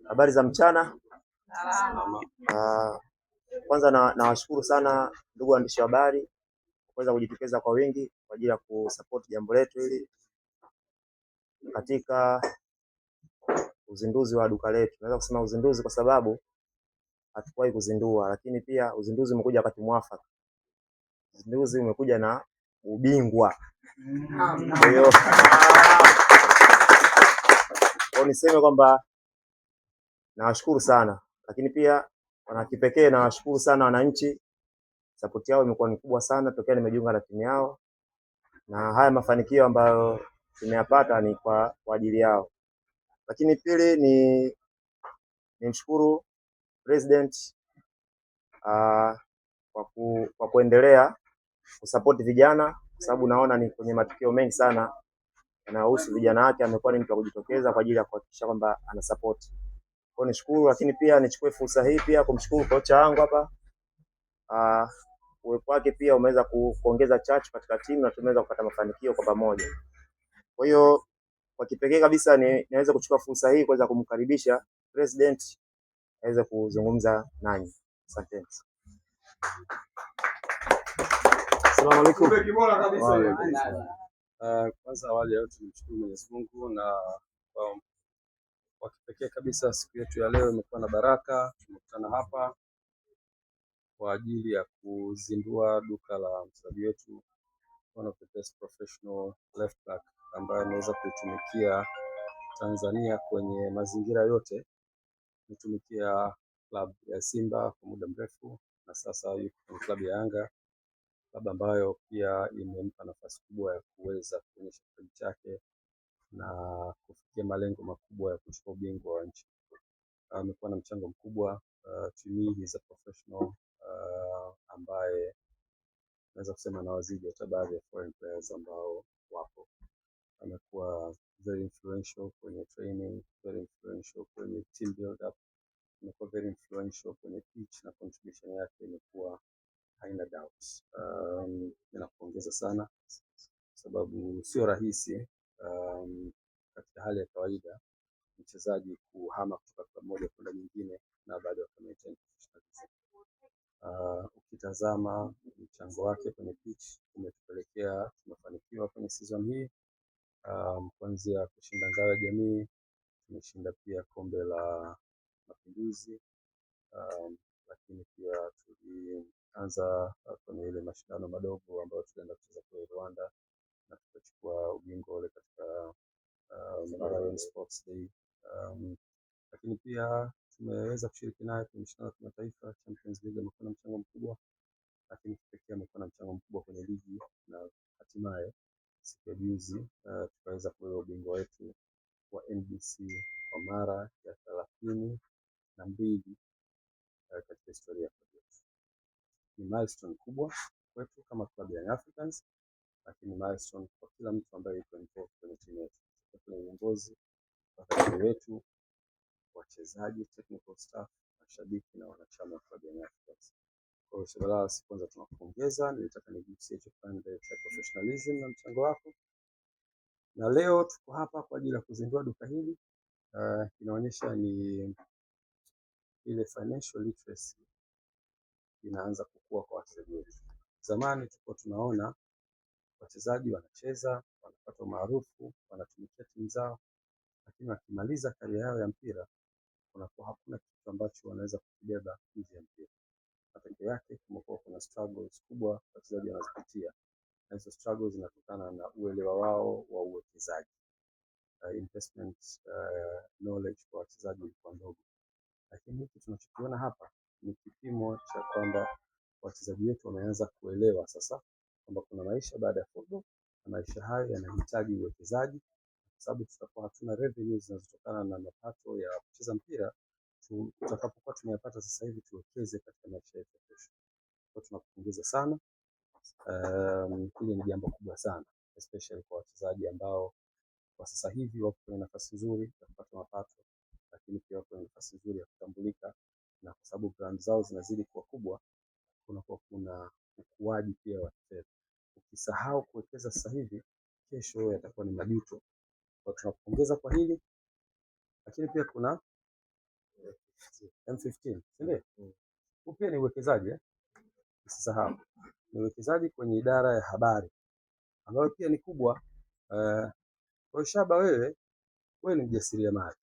Habari za mchana. Kwanza nawashukuru sana ndugu waandishi wa habari kuweza kujitokeza kwa wingi kwa ajili ya kusupport jambo letu hili katika uzinduzi wa duka letu. Naweza kusema uzinduzi kwa sababu hatukuwahi kuzindua, lakini pia uzinduzi umekuja wakati mwafaka. Uzinduzi umekuja na ubingwa. Kwa hiyo niseme kwamba nawashukuru sana, lakini pia wana kipekee nawashukuru sana wananchi. Support yao imekuwa ni kubwa sana tokea nimejiunga na timu yao, na haya mafanikio ambayo tumeyapata ni kwa ajili yao. Lakini pili ni nimshukuru President kwa kuendelea kusupport vijana, kwa sababu naona ni kwenye matukio mengi sana yanayohusu vijana wake amekuwa ni mtu wa kujitokeza kwa ajili ya kuhakikisha kwamba ana support. Kwa nishukuru, lakini pia nichukue fursa hii pia kumshukuru kocha wangu hapa. Uwepo wake pia umeweza kuongeza chachu katika timu na tumeweza kupata mafanikio kwa pamoja. Kwa hiyo kwa kipekee kabisa niweze kuchukua fursa hii kuweza kumkaribisha President aweze kuzungumza nanyi. Asante. Asalamu alaykum. Kwanza awali ya yote nimshukuru Mwenyezi Mungu, na kwa kipekee kabisa siku yetu ya leo imekuwa na baraka. Tumekutana hapa kwa ajili ya kuzindua duka la mchezaji wetu, one of the best professional left back ambaye ameweza kuitumikia Tanzania kwenye mazingira yote. Ametumikia klabu ya Simba kwa muda mrefu na sasa yuko kwenye klabu ya Yanga, klabu ambayo pia imempa nafasi kubwa ya kuweza kuonyesha kipaji chake na kufikia malengo makubwa ya kuchukua ubingwa wa nchi. Amekuwa na mchango mkubwa. To me he is a professional ambaye naweza kusema na wazidi hata baadhi ya foreign players ambao wapo. Amekuwa very influential kwenye training, very influential kwenye team build up, amekuwa very influential kwenye pitch na contribution yake imekuwa haina doubt. Ninapongeza sana sababu sio rahisi katika hali ya kawaida mchezaji kuhama kutoka klabu moja kwenda nyingine na bado akamaintain professionalism. Ukitazama mchango wake kwenye pitch umetupelekea tumefanikiwa kwenye season hii, kuanzia kushinda ngao ya jamii, tumeshinda pia kombe la Mapinduzi, lakini pia tulianza kwenye ile mashindano madogo ambayo tulienda kucheza kwa Rwanda na tukachukua ubingwa ule katika Marathon Sports Day. Lakini pia tumeweza kushiriki naye kwenye mashindano ya kimataifa Champions League. Amekuwa na mchango mkubwa, lakini pekee amekuwa na mchango mkubwa kwenye ligi na hatimaye siku ya juzi tukaweza kubeba ubingwa wetu wa NBC kwa mara ya 32 katika historia ya klabu yetu. Ni milestone kubwa kwetu kama klabu ya Young Africans, lakini milestone kwa kila mtu ambaye yuko involved kwenye timu yetu, kwenye uongozi, wachezaji wetu, wachezaji, technical staff, mashabiki na wanachama wa klabu ya Young Africans. Kwa hiyo Shabalala, kwanza tunakupongeza. Nilitaka nigusie kipande cha professionalism na mchango wako, na leo tuko hapa kwa ajili ya kuzindua duka hili. Inaonyesha ni ile financial literacy inaanza kukua kwa wachezaji wetu. Zamani tulikuwa tunaona wachezaji wanacheza, wanapata umaarufu, wanatumikia timu zao, lakini wakimaliza karia yao ya mpira kunakuwa hakuna kitu ambacho wanaweza kukibeba nje ya mpira. Matokeo yake kumekuwa kuna struggles kubwa wachezaji wanazipitia, na hizo struggles zinatokana na uelewa wao wa uwekezaji. Investment knowledge kwa wachezaji ilikuwa ndogo, lakini hiki tunachokiona hapa ni kipimo cha kwamba wachezaji wetu wameanza kuelewa sasa kwamba kuna maisha baada ya football na maisha hayo yanahitaji uwekezaji, kwa sababu tutakuwa hatuna revenues zinazotokana na mapato ya kucheza mpira. Tutakapokuwa tumeyapata sasa hivi tuwekeze katika maisha yetu kesho. Kwa tunakupongeza sana. Hili ni jambo kubwa sana especially kwa wachezaji ambao kwa sasa hivi wako kwenye nafasi nzuri ya kupata mapato, lakini pia wako kwenye nafasi nzuri ya kutambulika, na kwa sababu brand zao zinazidi kuwa kubwa kunakuwa kuna ukuaji pia wa fedha. Ukisahau kuwekeza sasa hivi, kesho yatakuwa ni majuto. Kwa tunakupongeza kwa hili, lakini pia kuna M15, si ndio? Huu pia ni uwekezaji usisahau. Ni uwekezaji kwenye idara ya habari ambayo pia ni kubwa. Kwa Shaba, wewe ni mjasiriamali.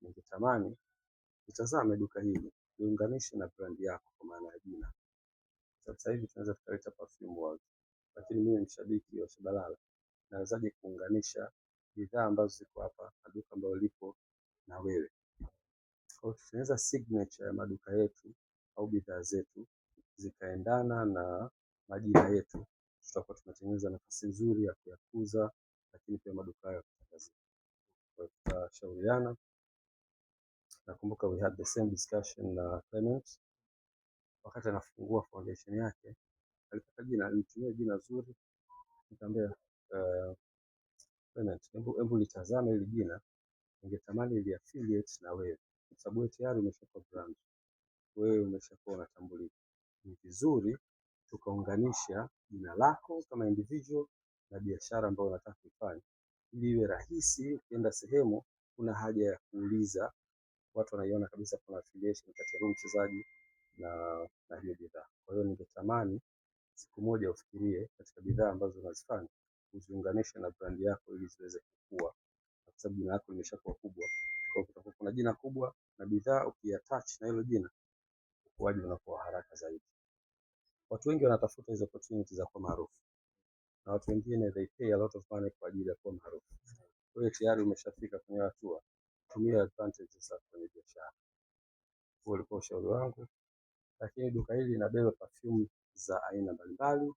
Ningetamani utazame duka hili, liunganishe na brand yako kwa maana ya jina. Sasa hivi tunaweza tukaleta Perfume World, lakini mimi ni shabiki wa Shabalala. Nawezaje kuunganisha bidhaa ambazo ziko hapa na duka ambalo lipo na wewe? Kwa hiyo tunaweza signature ya maduka yetu au bidhaa zetu zikaendana na majina yetu, tutakuwa tunatengeneza nafasi nzuri ya kuyakuza, lakini pia maduka hayo kutangazia. Kwa hiyo tutashauriana. Nakumbuka we had the same discussion na Clement wakati anafungua foundation yake, alipata jina, alitumia jina zuri. Nikamwambia Clement, hebu litazame hili jina, ningetamani ili affiliate na wewe, kwa sababu wewe tayari umeshakuwa brand, wewe umeshakuwa unatambulika. Ni vizuri tukaunganisha jina lako kama individual na biashara ambayo unataka kufanya, ili iwe rahisi. Ukienda sehemu kuna haja ya kuuliza, watu wanaiona kabisa kuna affiliation kati ya huyu mchezaji na hiyo bidhaa. Kwa hiyo ningetamani siku moja ufikirie katika bidhaa ambazo unazifanya uziunganishe na brand yako ili ziweze kukua, kwa sababu jina lako limeshakuwa kubwa. Kwa hiyo kutakuwa kuna jina kubwa na bidhaa ukiattach na hilo jina, ukuaji unakuwa haraka zaidi. Watu wengi wanatafuta hizo opportunities za kuwa maarufu, na watu wengine they pay a lot of money kwa ajili ya kuwa maarufu. Kwa hiyo tayari umeshafika kwenye hatua, tumia advantages za kwenye biashara. Huo ulikuwa ushauri wangu. Lakini duka hili linabeba perfume za aina mbalimbali.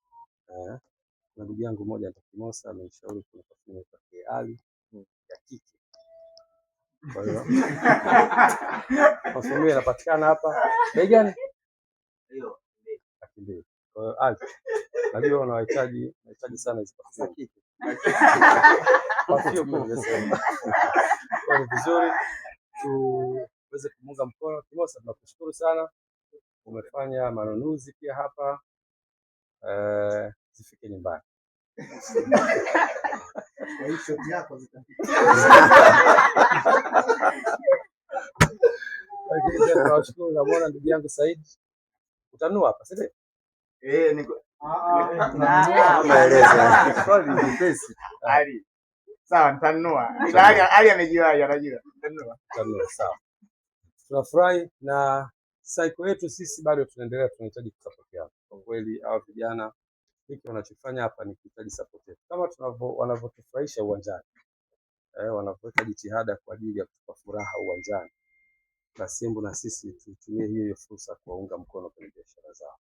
Na ndugu yangu mmoja Kimosa amenishauri kuna perfume ya Ali ya kike. Kwa hiyo perfume inapatikana hapa. Bei gani? Hiyo bei. Kwa hiyo Ali, najua unahitaji sana hizo perfume kike. Perfume nimesema. Kwa vizuri tuweze kumunga mkono Kimosa, tunakushukuru sana. Umefanya manunuzi pia hapa, zifike nyumbani. Kwa hiyo shoti yako zitafika. Tunashukuru. Namuona ndugu yangu Said, utanunua hapa si ndio? Niko naeleza swali ni pesa. Ali, sawa, nitanunua. Ali amejiwahi, anajua nitanunua. Sawa. Tunafurahi na cycle yetu sisi bado tunaendelea, tunahitaji kusapotiana. Kwa kweli hao vijana hiki wanachofanya hapa ni kuhitaji support yetu, kama wanavyotufurahisha uwanjani, wanapoweka jitihada kwa ajili ya kutupa furaha uwanjani, basi hebu na sisi tutumie hiyo fursa kuwaunga mkono kwenye biashara zao.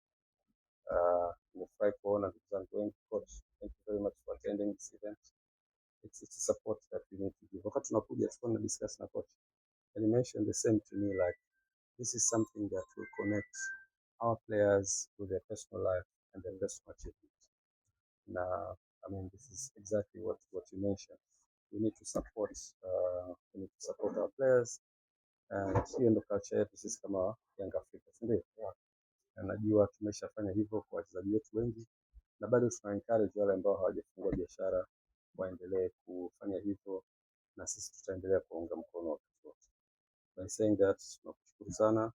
Nimefurahi kuona ndugu zangu wengi. Coach, thank you very much for attending this event. It's a support that we need to give. Wakati tunakuja tuna discuss na coach, and he mentioned the same to me, like this is something that will connect our players to their personal life and their personal achievements. Now, I mean, this is exactly what you mentioned. We need to support our players, and hiyo ndo culture yetu sisi kama Young Africans, ndio. Na najua tumeshafanya hivyo kwa wachezaji wetu wengi, na bado tuna encourage wale ambao hawajafungua biashara waendelee kufanya hivyo, na sisi tutaendelea kuunga mkono wakati wote. By saying that, tunakushukuru sana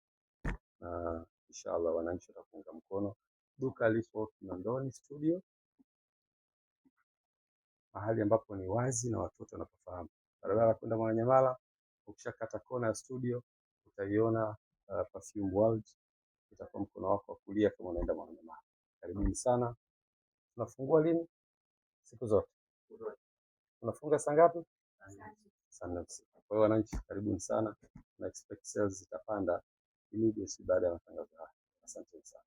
na inshallah wananchi watakuunga mkono. Duka lipo Kinondoni Studio, mahali ambapo ni wazi na watoto wanapofahamu. Barabara kwenda Mwananyamala, ukishakata kona ya studio utaiona Perfume World, itakuwa mkono wako wa kulia kama unaenda Mwananyamala. Karibuni sana. Tunafungua lini? Siku zote. Tunafunga saa ngapi? Saa 4. Kwa hiyo wananchi karibuni sana, na expect sales zitapanda immediately baada ya matangazo haya. Asante sana.